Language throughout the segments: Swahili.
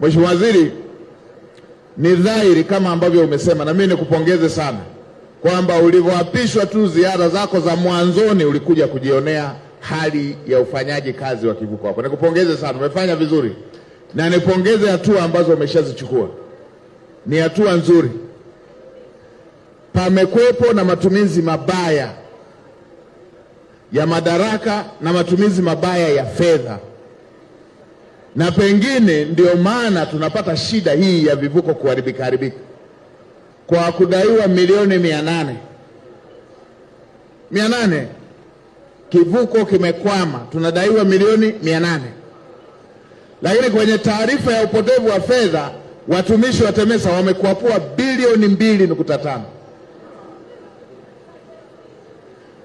Mheshimiwa Waziri, ni dhahiri kama ambavyo umesema, na mimi nikupongeze sana kwamba ulivyoapishwa tu ziara zako za mwanzoni ulikuja kujionea hali ya ufanyaji kazi wa kivuko hapo. Nikupongeze sana, umefanya vizuri, na nipongeze hatua ambazo umeshazichukua, ni hatua nzuri. Pamekwepo na matumizi mabaya ya madaraka na matumizi mabaya ya fedha, na pengine ndio maana tunapata shida hii ya vivuko kuharibika. Kwa kudaiwa milioni 800 kivuko kimekwama, tunadaiwa milioni 800. Lakini kwenye taarifa ya upotevu wa fedha watumishi wa TEMESA wamekwapua bilioni 2.5.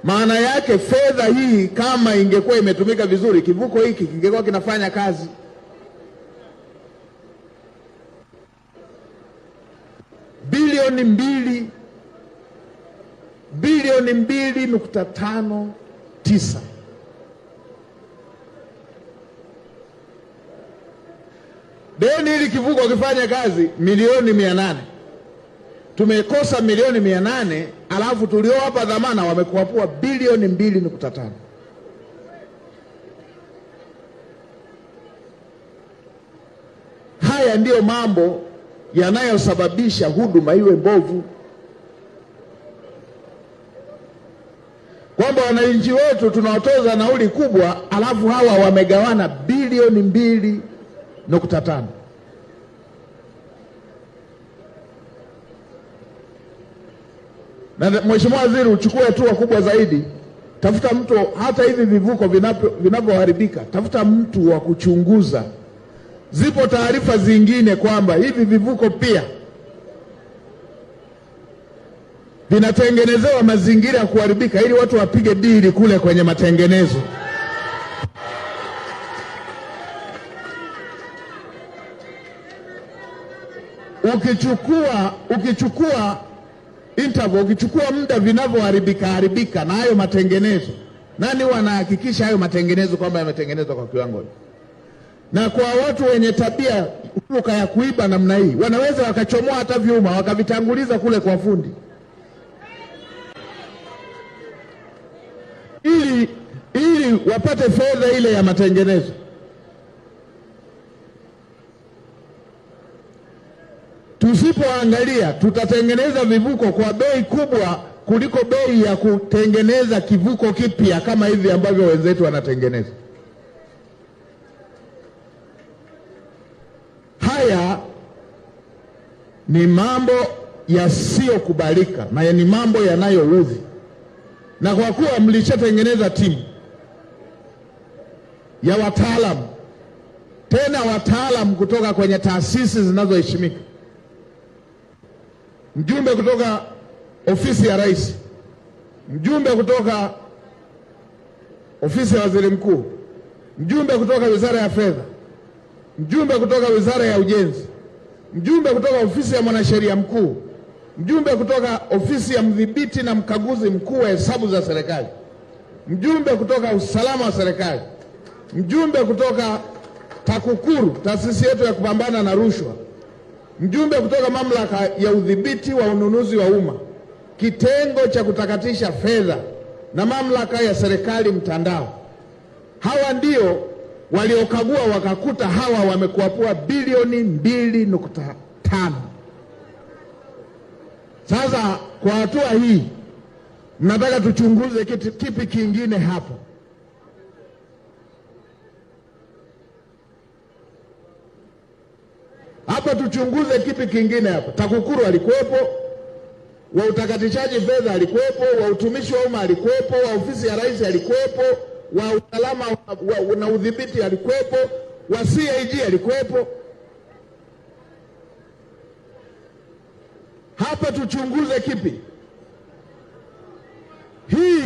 Maana yake fedha hii kama ingekuwa imetumika vizuri, kivuko hiki kingekuwa kinafanya kazi. Bilioni 2.59. Deni hili kivuko kifanya kazi milioni 800. Tumekosa milioni 800, alafu tuliowapa dhamana wamekuapua bilioni 2.5. Haya ndiyo mambo yanayosababisha huduma iwe mbovu, kwamba wananchi wetu tunawatoza nauli kubwa, alafu hawa wamegawana bilioni 2.5. Na Mheshimiwa Waziri, uchukue hatua kubwa zaidi. Tafuta mtu, hata hivi vivuko vinavyoharibika, tafuta mtu wa kuchunguza. Zipo taarifa zingine kwamba hivi vivuko pia vinatengenezewa mazingira ya kuharibika ili watu wapige dili kule kwenye matengenezo. Ukichukua interval, ukichukua muda vinavyoharibika na hayo matengenezo, nani wanahakikisha hayo matengenezo kwamba yametengenezwa kwa kiwango? Na kwa watu wenye tabia huruka ya kuiba namna hii, wanaweza wakachomoa hata vyuma wakavitanguliza kule kwa fundi ili wapate fedha ile ya matengenezo. Tusipoangalia tutatengeneza vivuko kwa bei kubwa kuliko bei ya kutengeneza kivuko kipya kama hivi ambavyo wenzetu wanatengeneza. Haya ni mambo yasiyokubalika na ni mambo yanayoudhi. Na kwa kuwa mlishatengeneza timu ya wataalamu, tena wataalamu kutoka kwenye taasisi zinazoheshimika, mjumbe kutoka ofisi ya Rais, mjumbe kutoka ofisi ya Waziri Mkuu, mjumbe kutoka Wizara ya Fedha, mjumbe kutoka Wizara ya Ujenzi, mjumbe kutoka ofisi ya Mwanasheria Mkuu, mjumbe kutoka ofisi ya Mdhibiti na Mkaguzi Mkuu wa Hesabu za Serikali, mjumbe kutoka Usalama wa Serikali, mjumbe kutoka TAKUKURU, taasisi yetu ya kupambana na rushwa, mjumbe kutoka Mamlaka ya Udhibiti wa Ununuzi wa Umma, kitengo cha kutakatisha fedha na Mamlaka ya Serikali Mtandao. Hawa ndio waliokagua wakakuta hawa wamekuapua bilioni 2.5. Sasa kwa hatua hii mnataka tuchunguze kipi kingine hapo? Hapa tuchunguze kipi kingine hapo? TAKUKURU alikuwepo, wa utakatishaji fedha alikuwepo, wa utumishi wa umma alikuwepo, wa ofisi ya Rais alikuwepo, wa usalama na udhibiti alikuwepo, wa CAG alikuwepo. Hapa tuchunguze kipi? Hii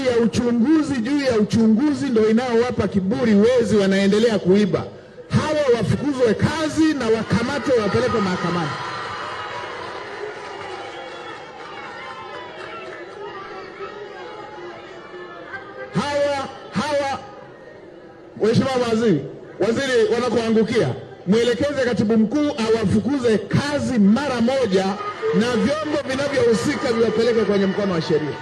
ya uchunguzi juu ya uchunguzi ndio inaowapa kiburi wezi wanaendelea kuiba. Hawa wafukuzwe kazi na wakamatwe wapelekwe mahakamani. Mheshimiwa Waziri, waziri wanakoangukia, mwelekeze katibu mkuu awafukuze kazi mara moja na vyombo vinavyohusika viwapeleke kwenye mkono wa sheria.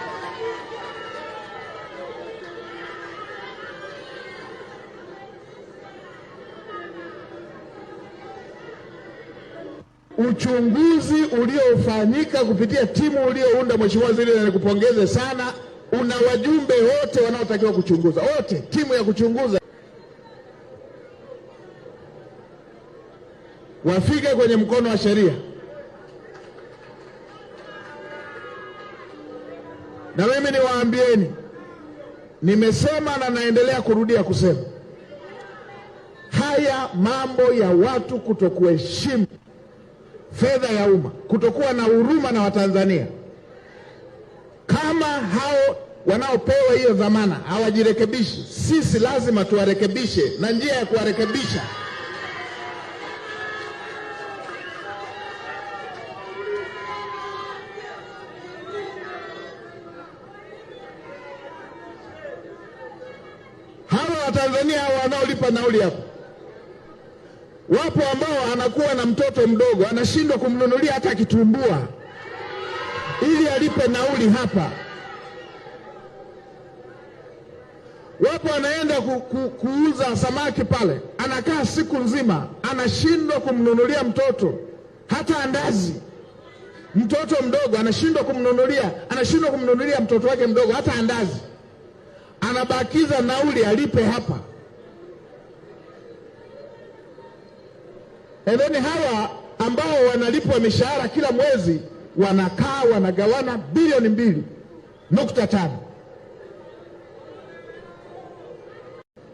Uchunguzi uliofanyika kupitia timu uliounda, Mheshimiwa Waziri, na nikupongeze sana, una wajumbe wote wanaotakiwa kuchunguza, wote, timu ya kuchunguza wafike kwenye mkono wa sheria. Na mimi niwaambieni, nimesema na naendelea kurudia kusema, haya mambo ya watu kutokuheshimu fedha ya umma, kutokuwa na huruma na Watanzania, kama hao wanaopewa hiyo dhamana hawajirekebishi, sisi lazima tuwarekebishe, na njia ya kuwarekebisha hawa Watanzania hawa wanaolipa nauli hapo. Wapo ambao anakuwa na mtoto mdogo anashindwa kumnunulia hata kitumbua ili alipe nauli hapa. Wapo anaenda kuuza samaki pale, anakaa siku nzima, anashindwa kumnunulia mtoto hata andazi. Mtoto mdogo anashindwa kumnunulia mtoto wake mdogo hata andazi, anabakiza nauli alipe hapa. Then hawa ambao wanalipwa mishahara kila mwezi wanakaa wanagawana bilioni 2.5.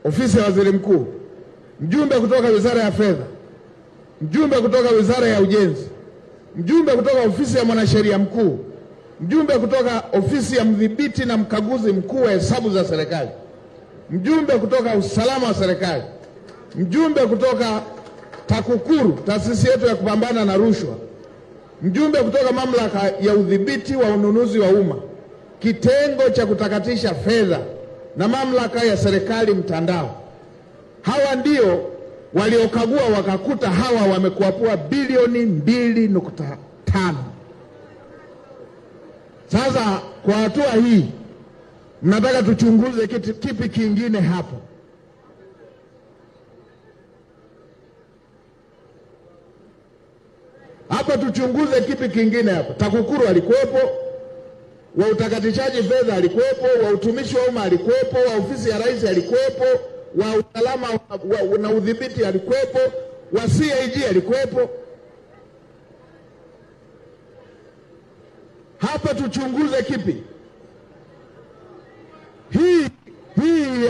Ofisi ya Waziri Mkuu, mjumbe kutoka Wizara ya Fedha, mjumbe kutoka Wizara ya Ujenzi, mjumbe kutoka Ofisi ya Mwanasheria Mkuu, mjumbe kutoka Ofisi ya Mdhibiti na Mkaguzi Mkuu wa Hesabu za Serikali, mjumbe kutoka Usalama wa Serikali, mjumbe kutoka TAKUKURU, taasisi yetu ya kupambana na rushwa, mjumbe kutoka Mamlaka ya Udhibiti wa Ununuzi wa Umma, kitengo cha kutakatisha fedha na Mamlaka ya Serikali Mtandao. Hawa ndio waliokagua wakakuta hawa wamekuapua bilioni 2.5. Sasa kwa hatua hii mnataka tuchunguze kipi kingine hapo? Hapa tuchunguze kipi kingine hapa? TAKUKURU alikuwepo, wa utakatishaji fedha alikuwepo, wa utumishi wa umma alikuwepo, wa ofisi ya Rais alikuwepo, wa usalama na udhibiti alikuwepo, wa CAG alikuwepo. Hapa tuchunguze kipi? Hii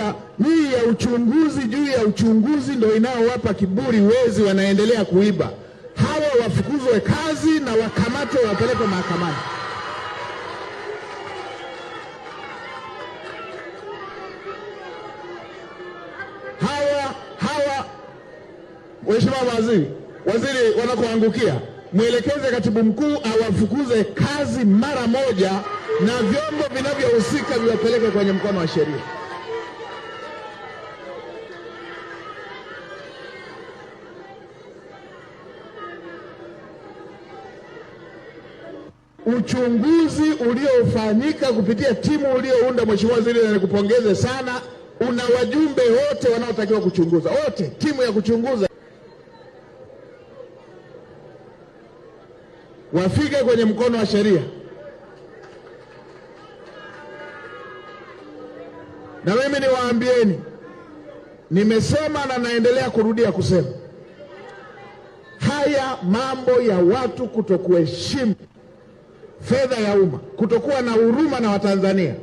ya uchunguzi juu ya uchunguzi ndio inaowapa kiburi wezi wanaendelea kuiba. Hawa wafukuzwe kazi na wakamatwe wapelekwe mahakamani. Hawa Mheshimiwa waziri wanakoangukia, mwelekeze katibu mkuu awafukuze kazi mara moja na vyombo vinavyohusika viwapeleke kwenye mkono wa sheria. Uchunguzi uliofanyika kupitia timu uliounda, Mheshimiwa Waziri, na nikupongeze sana, una wajumbe wote wanaotakiwa kuchunguza, wote, timu ya kuchunguza wafike kwenye mkono wa sheria. Na mimi niwaambieni, nimesema na naendelea kurudia kusema, haya mambo ya watu kutokuheshimu fedha ya umma, kutokuwa na huruma na Watanzania,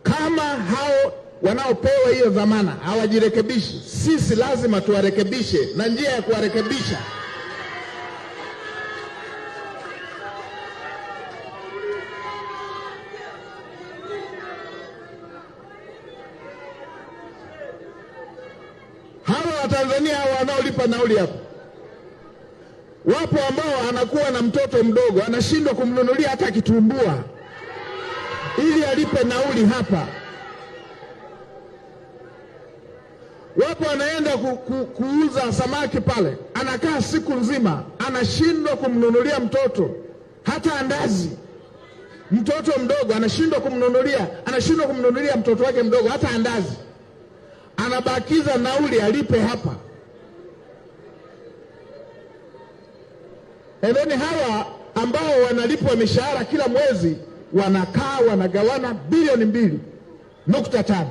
kama hao wanaopewa hiyo dhamana hawajirekebishi, sisi lazima tuwarekebishe, na njia ya kuwarekebisha hawa Watanzania hawa wanaolipa nauli hapo. Wapo ambao anakuwa na mtoto mdogo anashindwa kumnunulia hata kitumbua ili alipe nauli hapa. Wapo ambapo anaenda kuuza samaki pale, anakaa siku nzima, anashindwa kumnunulia mtoto hata andazi. Mtoto mdogo anashindwa kumnunulia mtoto wake mdogo hata andazi, anabakiza nauli alipe hapa. Eleni hawa ambao wanalipwa mishahara kila mwezi wanakaa wanagawana bilioni 2.5.